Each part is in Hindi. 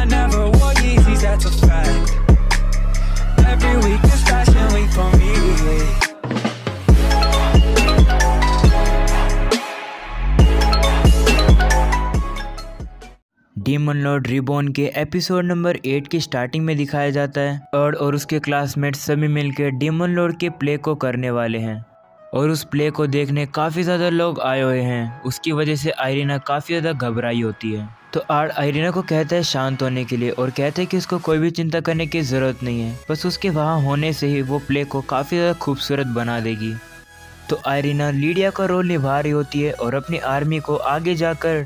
I never wore Yeezys, that's a fact. Every week is fashion week for me. Demon Lord reborn के एपिसोड नंबर 8 की स्टार्टिंग में दिखाया जाता है अर्ड और उसके क्लासमेट्स सभी मिलकर डीमन लॉर्ड के प्ले को करने वाले हैं और उस प्ले को देखने काफ़ी ज़्यादा लोग आए हुए हैं। उसकी वजह से आयरीना काफ़ी ज़्यादा घबराई होती है। तो आर्ड आयरीना को कहता है शांत होने के लिए और कहता है कि उसको कोई भी चिंता करने की ज़रूरत नहीं है, बस उसके वहाँ होने से ही वो प्ले को काफ़ी ज़्यादा खूबसूरत बना देगी। तो आयरीना लीडिया का रोल निभा रही होती है और अपनी आर्मी को आगे जाकर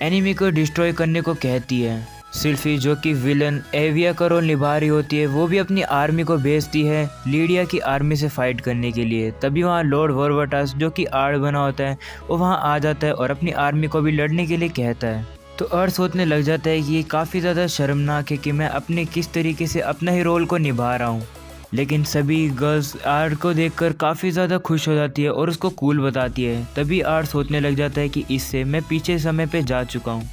एनिमी को डिस्ट्रॉय करने को कहती है। सिल्फी जो कि विलन एविया का रोल निभा रही होती है वो भी अपनी आर्मी को भेजती है लीडिया की आर्मी से फाइट करने के लिए। तभी वहाँ लॉर्ड वॉरवटास जो कि आर्ड बना होता है वो वहाँ आ जाता है और अपनी आर्मी को भी लड़ने के लिए कहता है। तो आर्ड सोचने लग जाता है कि ये काफ़ी ज़्यादा शर्मनाक है कि मैं अपने किस तरीके से अपना ही रोल को निभा रहा हूँ। लेकिन सभी गर्ल्स आर्ड को देखकर काफ़ी ज़्यादा खुश हो जाती है और उसको कूल बताती है। तभी आर्ड सोचने लग जाता है कि इससे मैं पीछे समय पे जा चुका हूँ,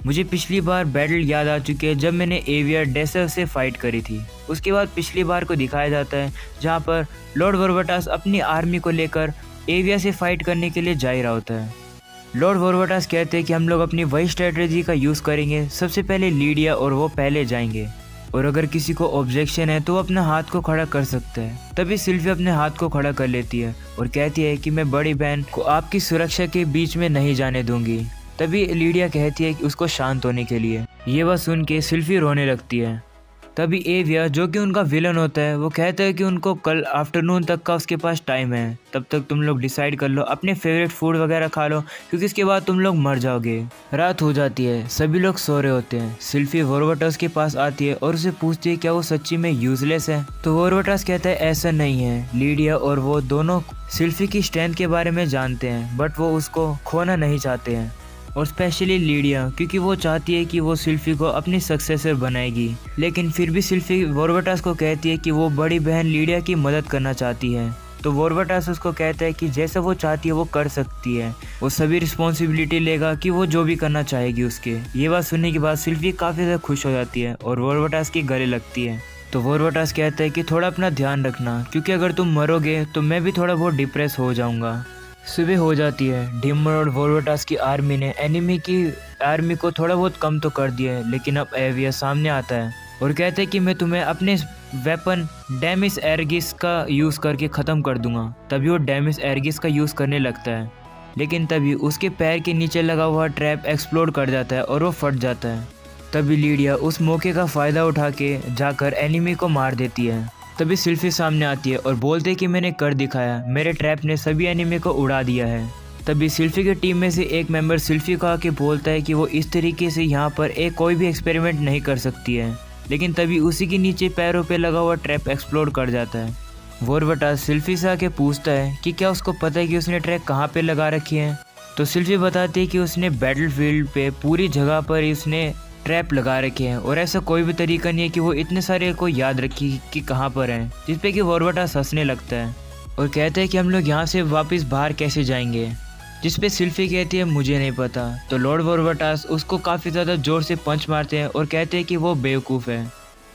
मुझे पिछली बार बैटल याद आ चुकी है जब मैंने एविया डेसर से फाइट करी थी। उसके बाद पिछली बार को दिखाया जाता है जहाँ पर लॉर्ड वॉरवटास अपनी आर्मी को लेकर एविया से फाइट करने के लिए जा रहा होता है। लॉर्ड वॉरवटास कहते हैं कि हम लोग अपनी वही स्ट्रेटजी का यूज़ करेंगे, सबसे पहले लीडिया और वो पहले जाएंगे और अगर किसी को ऑब्जेक्शन है तो वो अपना हाथ को खड़ा कर सकता है। तभी सिल्फी अपने हाथ को खड़ा कर लेती है और कहती है कि मैं बड़ी बहन को आपकी सुरक्षा के बीच में नहीं जाने दूंगी। तभी लीडिया कहती है कि उसको शांत होने के लिए। ये बात सुन के सिल्फी रोने लगती है। तभी एविया जो कि उनका विलन होता है वो कहता है कि उनको कल आफ्टरनून तक का उसके पास टाइम है, तब तक तुम लोग डिसाइड कर लो, अपने फेवरेट फूड वगैरह खा लो क्योंकि इसके बाद तुम लोग मर जाओगे। रात हो जाती है, सभी लोग सो रहे होते हैं। सिल्फी वॉरवटास के पास आती है और उसे पूछती है क्या वो सच्ची में यूजलेस है। तो वॉरवटास कहता है ऐसा नहीं है, लीडिया और वो दोनों सिल्फी की स्ट्रेंथ के बारे में जानते हैं बट वो उसको खोना नहीं चाहते हैं और स्पेशली लीडिया क्योंकि वो चाहती है कि वो सिल्फी को अपनी सक्सेसर बनाएगी। लेकिन फिर भी सिल्फी वॉरवटास को कहती है कि वो बड़ी बहन लीडिया की मदद करना चाहती है। तो वॉरवटास उसको कहता है कि जैसा वो चाहती है वो कर सकती है, वो सभी रिस्पॉन्सिबिलिटी लेगा कि वो जो भी करना चाहेगी उसके। ये बात सुनने के बाद सिल्फी काफ़ी ज़्यादा खुश हो जाती है और वॉरवटास की गले लगती है। तो वॉरवटास कहता है कि थोड़ा अपना ध्यान रखना क्योंकि अगर तुम मरोगे तो मैं भी थोड़ा बहुत डिप्रेस हो जाऊँगा। सुबह हो जाती है। डीमन और वॉरवटास की आर्मी ने एनिमी की आर्मी को थोड़ा बहुत कम तो कर दिया है, लेकिन अब एविया सामने आता है और कहते हैं कि मैं तुम्हें अपने वेपन डेमिस एरगिस का यूज़ करके ख़त्म कर दूंगा। तभी वो डेमिस एरगिस का यूज़ करने लगता है, लेकिन तभी उसके पैर के नीचे लगा हुआ ट्रैप एक्सप्लोड कर जाता है और वो फट जाता है। तभी लीडिया उस मौके का फ़ायदा उठा के जाकर एनिमी को मार देती है। तभी सिल्फी सामने आती है और बोलते हैं कि मैंने कर दिखाया, मेरे ट्रैप ने सभी एनिमी को उड़ा दिया है। तभी सिल्फी के टीम में से एक मेंबर सिल्फी को आके बोलता है कि वो इस तरीके से यहाँ पर कोई भी एक्सपेरिमेंट नहीं कर सकती है, लेकिन तभी उसी के नीचे पैरों पे लगा हुआ ट्रैप एक्सप्लोड कर जाता है। वॉरवटास सिल्फी से आके पूछता है कि क्या उसको पता है कि उसने ट्रैप कहाँ पे लगा रखी है। तो सिल्फी बताती है कि उसने बैटलफील्ड पे पूरी जगह पर उसने ट्रैप लगा रखे हैं और ऐसा कोई भी तरीका नहीं है कि वो इतने सारे को याद रखी कि कहाँ पर हैं। जिसपे कि वॉरवटास हंसने लगता है और कहते हैं कि हम लोग यहाँ से वापस बाहर कैसे जाएंगे, जिसपे सिल्फी कहती है मुझे नहीं पता। तो लॉर्ड वॉरवटास उसको काफ़ी ज़्यादा ज़ोर से पंच मारते हैं और कहते हैं कि वो बेवकूफ़ है।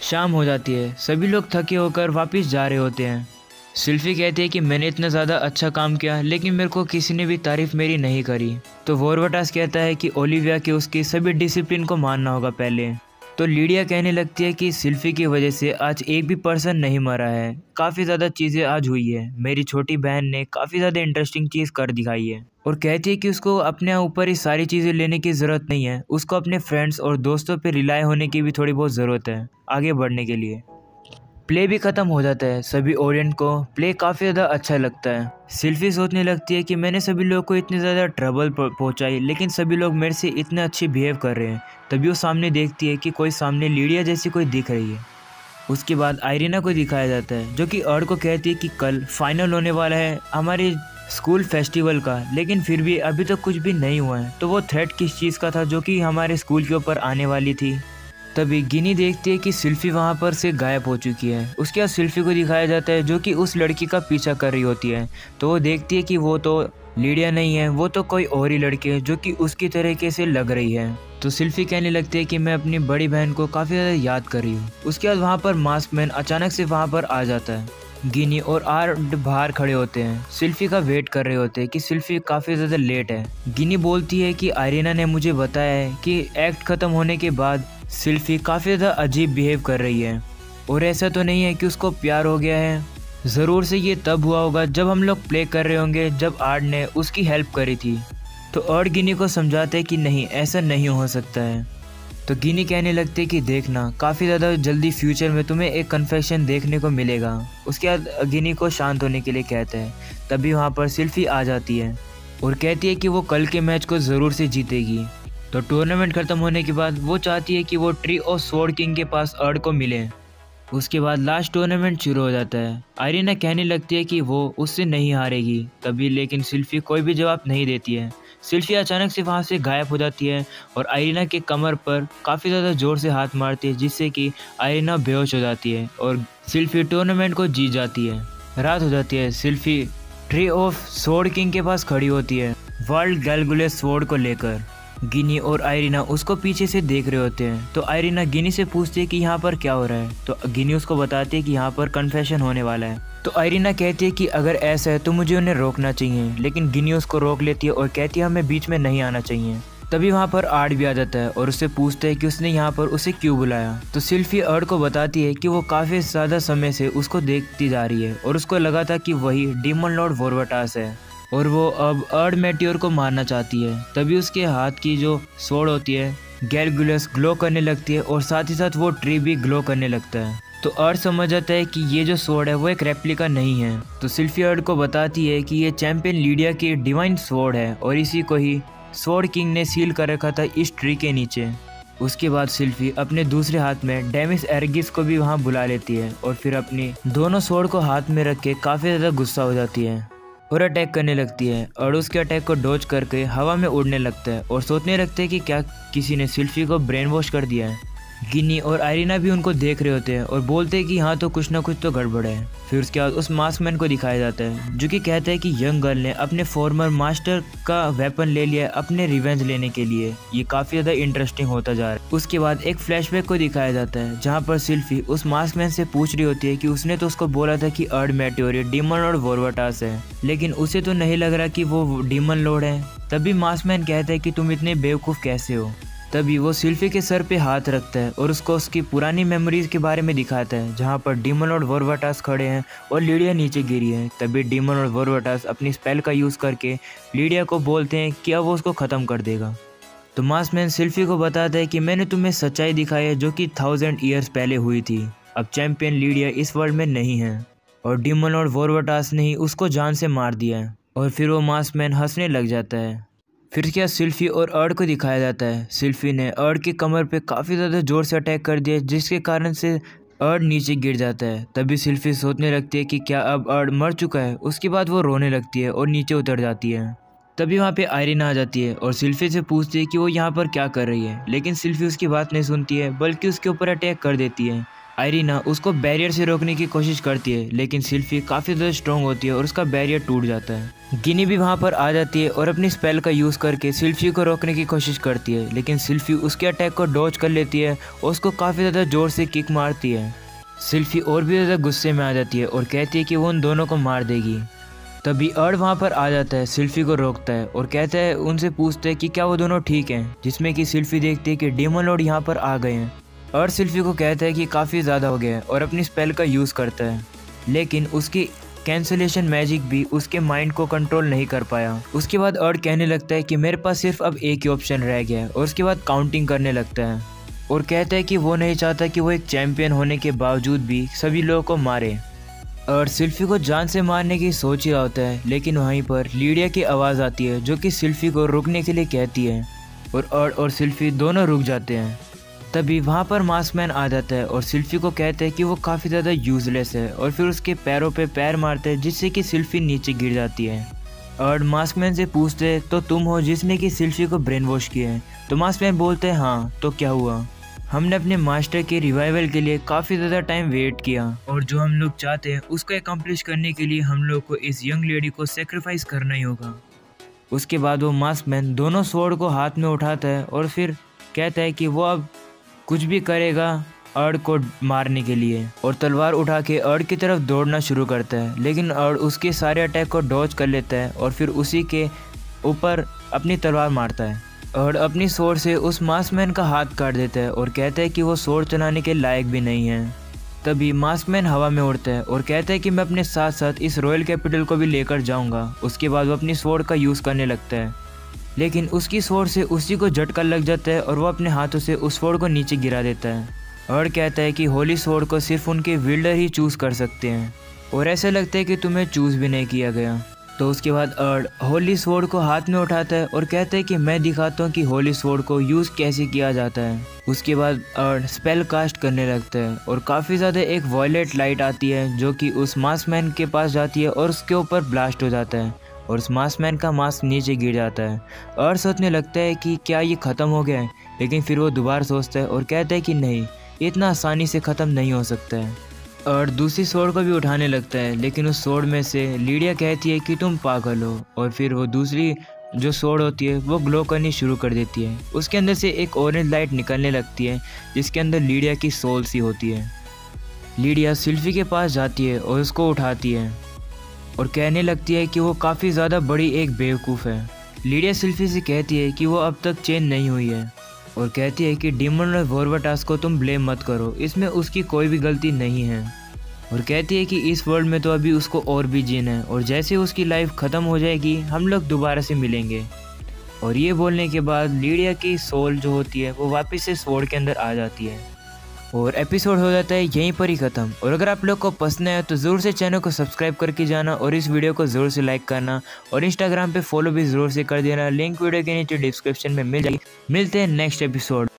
शाम हो जाती है, सभी लोग थके होकर वापस जा रहे होते हैं। सिल्फी कहती है कि मैंने इतना ज़्यादा अच्छा काम किया लेकिन मेरे को किसी ने भी तारीफ़ मेरी नहीं करी। तो वॉरवटास कहता है कि ओलिविया के उसकी सभी डिसिप्लिन को मानना होगा पहले। तो लीडिया कहने लगती है कि सिल्फी की वजह से आज एक भी पर्सन नहीं मरा है, काफ़ी ज़्यादा चीज़ें आज हुई है, मेरी छोटी बहन ने काफ़ी ज़्यादा इंटरेस्टिंग चीज़ कर दिखाई है। और कहती है कि उसको अपने ऊपर ही सारी चीज़ें लेने की ज़रूरत नहीं है, उसको अपने फ्रेंड्स और दोस्तों पर रिलाय होने की भी थोड़ी बहुत ज़रूरत है आगे बढ़ने के लिए। प्ले भी ख़त्म हो जाता है, सभी ऑडियंस को प्ले काफ़ी ज़्यादा अच्छा लगता है। सिल्फी सोचने लगती है कि मैंने सभी लोगों को इतनी ज़्यादा ट्रबल पहुंचाई लेकिन सभी लोग मेरे से इतने अच्छे बिहेव कर रहे हैं। तभी वो सामने देखती है कि कोई सामने लीडिया जैसी कोई दिख रही है। उसके बाद आयरीना को दिखाया जाता है जो कि अर्ड को कहती है कि कल फाइनल होने वाला है हमारे स्कूल फेस्टिवल का, लेकिन फिर भी अभी तक कुछ भी नहीं हुआ है। तो वो थ्रेट किस चीज़ का था जो कि हमारे स्कूल के ऊपर आने वाली थी। तभी गिनी देखती है कि सिल्फी वहाँ पर से गायब हो चुकी है। उसके बाद सिल्फी को दिखाया जाता है जो कि उस लड़की का पीछा कर रही होती है। तो वो देखती है कि वो तो लीडिया नहीं है, वो तो कोई और ही लड़की है जो कि उसकी तरीके से लग रही है। तो सिल्फी कहने लगती है कि मैं अपनी बड़ी बहन को काफ़ी ज़्यादा याद कर रही हूँ। उसके बाद वहाँ पर मास्क मैन अचानक से वहाँ पर आ जाता है। गिनी और आर्ट बाहर खड़े होते हैं, सिल्फी का वेट कर रहे होते हैं कि सिल्फी काफ़ी ज़्यादा लेट है। गिनी बोलती है कि आयरीना ने मुझे बताया है कि एक्ट ख़त्म होने के बाद सिल्फी काफ़ी ज़्यादा अजीब बिहेव कर रही है और ऐसा तो नहीं है कि उसको प्यार हो गया है। ज़रूर से ये तब हुआ होगा जब हम लोग प्ले कर रहे होंगे, जब आर्ट ने उसकी हेल्प करी थी। तो आर्ट गिनी को समझाते हैं कि नहीं, ऐसा नहीं हो सकता है। तो गिनी कहने लगते कि देखना, काफ़ी ज़्यादा जल्दी फ्यूचर में तुम्हें एक कन्फेशन देखने को मिलेगा। उसके बाद गिनी को शांत होने के लिए कहते हैं। तभी वहाँ पर सिल्फी आ जाती है और कहती है कि वो कल के मैच को ज़रूर से जीतेगी। तो टूर्नामेंट ख़त्म होने के बाद वो चाहती है कि वो ट्री ऑफ स्वॉर्ड किंग के पास अर्ड को मिले। उसके बाद लास्ट टूर्नामेंट शुरू हो जाता है। आयरीना कहने लगती है कि वो उससे नहीं हारेगी। तभी लेकिन सिल्फी कोई भी जवाब नहीं देती है। सिल्फी अचानक से वहाँ से गायब हो जाती है और आयरीना के कमर पर काफ़ी ज़्यादा ज़ोर से हाथ मारती है, जिससे कि आयरीना बेहोश हो जाती है और सिल्फी टूर्नामेंट को जीत जाती है। रात हो जाती है। Selfie tree of sword king के पास खड़ी होती है वर्ल्ड गैलगुलेस स्वॉर्ड को लेकर। गिनी और आयरीना उसको पीछे से देख रहे होते हैं। तो आयरीना गिनी से पूछती है कि यहाँ पर क्या हो रहा है। तो गिनी उसको बताती है कि यहाँ पर कन्फेशन होने वाला है। तो आयरीना कहती है कि अगर ऐसा है तो मुझे उन्हें रोकना चाहिए, लेकिन गिनी उसको रोक लेती है और कहती है हमें बीच में नहीं आना चाहिए। तभी वहाँ पर आर्ट भी आ जाता है और उससे पूछता है कि उसने यहाँ पर उसे क्यों बुलाया। तो सिल्फी आर्ट को बताती है कि वो काफ़ी ज़्यादा समय से उसको देखती जा रही है और उसको लगा था कि वही डीमन लॉर्ड वोरवाटास है और वो अब अर्ड मेटियोर को मारना चाहती है। तभी उसके हाथ की जो स्वॉर्ड होती है गैलगुलेस ग्लो करने लगती है और साथ ही साथ वो ट्री भी ग्लो करने लगता है। तो अर्ड समझ जाता है कि ये जो स्वॉर्ड है वो एक रेप्लिका नहीं है। तो सिल्फी अर्ड को बताती है कि ये चैंपियन लीडिया की डिवाइन स्वॉर्ड है और इसी को ही स्वॉर्ड किंग ने सील कर रखा था इस ट्री के नीचे। उसके बाद सिल्फी अपने दूसरे हाथ में डेमिस एर्गिस को भी वहाँ बुला लेती है और फिर अपनी दोनों स्वॉर्ड को हाथ में रख के काफ़ी ज़्यादा गुस्सा हो जाती है और अटैक करने लगती है और उसके अटैक को डॉज करके हवा में उड़ने लगता है और सोचने लगते हैं कि क्या किसी ने सिल्फी को ब्रेन वॉश कर दिया है। गिनी और आयरीना भी उनको देख रहे होते हैं और बोलते हैं कि हाँ तो कुछ ना कुछ तो गड़बड़ है। फिर उसके बाद उस मास्क मैन को दिखाया जाता है जो कि कहता है कि यंग गर्ल ने अपने फॉर्मर मास्टर का वेपन ले लिया अपने रिवेंज लेने के लिए। ये काफ़ी ज़्यादा इंटरेस्टिंग होता जा रहा है। उसके बाद एक फ्लैशबैक को दिखाया जाता है जहाँ पर सिल्फी उस मास्क मैन से पूछ रही होती है कि उसने तो उसको बोला था कि अर्ड मेटियोर डीमन लॉर्ड वोरवाटास है, लेकिन उसे तो नहीं लग रहा कि वो डीमन लॉर्ड है। तभी मास्क मैन कहता है कि तुम इतने बेवकूफ़ कैसे हो। तभी वो सिल्फी के सर पे हाथ रखता है और उसको उसकी पुरानी मेमोरीज के बारे में दिखाता है जहाँ पर डीमन लॉर्ड वोरवाटास खड़े हैं और लीडिया नीचे गिरी है। तभी डीमन लॉर्ड वोरवाटास अपनी स्पेल का यूज़ करके लीडिया को बोलते हैं कि अब वो उसको ख़त्म कर देगा। तो मास्कमैन सिल्फी को बताता है कि मैंने तुम्हें सच्चाई दिखाई है जो कि 1000 ईयर्स पहले हुई थी। अब चैंपियन लीडिया इस वर्ल्ड में नहीं है और डीमन लॉर्ड वोरवाटास ने ही उसको जान से मार दिया है। और फिर वो मास्कमैन हंसने लग जाता है। फिर क्या सिल्फी और अर्ड को दिखाया जाता है। सिल्फी ने अर्ड की कमर पे काफ़ी ज़्यादा ज़ोर से अटैक कर दिया जिसके कारण से अर्ड नीचे गिर जाता है। तभी सिल्फी सोचने लगती है कि क्या अब अर्ड मर चुका है। उसके बाद वो रोने लगती है और नीचे उतर जाती है। तभी वहाँ पे आयरीना आ जाती है और सिल्फी से पूछती है कि वो यहाँ पर क्या कर रही है, लेकिन सिल्फी उसकी बात नहीं सुनती है बल्कि उसके ऊपर अटैक कर देती है। आयरीना उसको बैरियर से रोकने की कोशिश करती है लेकिन सिल्फी काफ़ी ज़्यादा स्ट्रॉन्ग होती है और उसका बैरियर टूट जाता है। गिनी भी वहाँ पर आ जाती है और अपनी स्पेल का यूज़ करके सिल्फी को रोकने की कोशिश करती है, लेकिन सिल्फी उसके अटैक को डॉज कर लेती है और उसको काफ़ी ज़्यादा ज़ोर से किक मारती है। सिल्फी और भी ज़्यादा गुस्से में आ जाती है और कहती है कि वो उन दोनों को मार देगी। तभी अर्ड वहाँ पर आ जाता है, सिल्फी को रोकता है और कहता है, उनसे पूछता है कि क्या वो दोनों ठीक हैं, जिसमें कि सिल्फी देखती है कि डीमन लॉर्ड यहाँ पर आ गए हैं। अर्ड सिल्फी को कहता है कि काफ़ी ज़्यादा हो गया है और अपनी स्पेल का यूज़ करता है, लेकिन उसकी कैंसलेशन मैजिक भी उसके माइंड को कंट्रोल नहीं कर पाया। उसके बाद अर्ड कहने लगता है कि मेरे पास सिर्फ अब एक ही ऑप्शन रह गया है और उसके बाद काउंटिंग करने लगता है और कहता है कि वो नहीं चाहता कि वो एक चैंपियन होने के बावजूद भी सभी लोगों को मारे। और सिल्फी को जान से मारने की सोच ही होता है, लेकिन वहीं पर लीडिया की आवाज़ आती है जो कि सिल्फी को रुकने के लिए कहती है और अर्ड और सिल्फी दोनों रुक जाते हैं। तभी वहाँ पर मास्कमैन आ जाता है और सिल्फी को कहता है कि वो काफ़ी ज़्यादा यूज़लेस है और फिर उसके पैरों पे पैर मारते हैं जिससे कि सिल्फी नीचे गिर जाती है। अर्ड मास्कमैन से पूछते हैं, तो तुम हो जिसने कि सिल्फी को ब्रेन वॉश किया है? तो मास्कमैन बोलते हैं हाँ, तो क्या हुआ? हमने अपने मास्टर के रिवाइवल के लिए काफ़ी ज़्यादा टाइम वेट किया और जो हम लोग चाहते हैं उसको एकम्प्लिश करने के लिए हम लोग को इस यंग लेडी को सेक्रीफाइस करना ही होगा। उसके बाद वो मास्कमैन दोनों स्वॉर्ड को हाथ में उठाता है और फिर कहता है कि वो अब कुछ भी करेगा अर्ड को मारने के लिए, और तलवार उठा के अर्ड की तरफ दौड़ना शुरू करता है। लेकिन अर्ड उसके सारे अटैक को डॉज कर लेता है और फिर उसी के ऊपर अपनी तलवार मारता है। अर्ड अपनी स्वॉर्ड से उस मास्कमैन का हाथ काट देता है और कहता है कि वो स्वॉर्ड चलाने के लायक भी नहीं है। तभी मास्कमैन हवा में उड़ता है और कहता है कि मैं अपने साथ साथ इस रॉयल कैपिटल को भी लेकर जाऊंगा। उसके बाद वो अपनी स्वॉर्ड का यूज़ करने लगता है, लेकिन उसकी स्वॉर्ड से उसी को झटका लग जाता है और वो अपने हाथों से उस स्वॉर्ड को नीचे गिरा देता है। अर्ड कहता है कि होली स्वॉर्ड को सिर्फ उनके विल्डर ही चूज़ कर सकते हैं और ऐसा लगता है कि तुम्हें चूज़ भी नहीं किया गया। तो उसके बाद अर्ड होली स्वॉर्ड को हाथ में उठाता है और कहता है कि मैं दिखाता हूँ कि होली स्वॉर्ड को यूज़ कैसे किया जाता है। उसके बाद अर्ड स्पेल कास्ट करने लगता है और काफ़ी ज़्यादा एक वॉयलेट लाइट आती है जो कि उस मास्कमैन के पास जाती है और उसके ऊपर ब्लास्ट हो जाता है और उस मास्कमैन का मास्क नीचे गिर जाता है। अर्ड सोचने लगता है कि क्या ये ख़त्म हो गया है, लेकिन फिर वो दोबारा सोचता है और कहता है कि नहीं, इतना आसानी से ख़त्म नहीं हो सकता है। और दूसरी स्वॉर्ड को भी उठाने लगता है, लेकिन उस स्वॉर्ड में से लीडिया कहती है कि तुम पागल हो, और फिर वो दूसरी जो स्वॉर्ड होती है वो ग्लो करनी शुरू कर देती है। उसके अंदर से एक ऑरेंज लाइट निकलने लगती है जिसके अंदर लीडिया की सोल सी होती है। लीडिया सिल्फी के पास जाती है और उसको उठाती है और कहने लगती है कि वो काफ़ी ज़्यादा बड़ी एक बेवकूफ़ है। लीडिया सिल्फी से कहती है कि वो अब तक चेंज नहीं हुई है और कहती है कि डीमन लॉर्ड वोरवाटास को तुम ब्लेम मत करो, इसमें उसकी कोई भी गलती नहीं है, और कहती है कि इस वर्ल्ड में तो अभी उसको और भी जीना है और जैसे उसकी लाइफ ख़त्म हो जाएगी हम लोग दोबारा से मिलेंगे। और ये बोलने के बाद लीडिया की सोल जो होती है वो वापस से स्वॉर्ड के अंदर आ जाती है और एपिसोड हो जाता है यहीं पर ही ख़त्म। और अगर आप लोग को पसंद है तो ज़रूर से चैनल को सब्सक्राइब करके जाना और इस वीडियो को ज़रूर से लाइक करना और इंस्टाग्राम पे फॉलो भी ज़रूर से कर देना। लिंक वीडियो के नीचे डिस्क्रिप्शन में मिल जाएगी। मिलते हैं नेक्स्ट एपिसोड।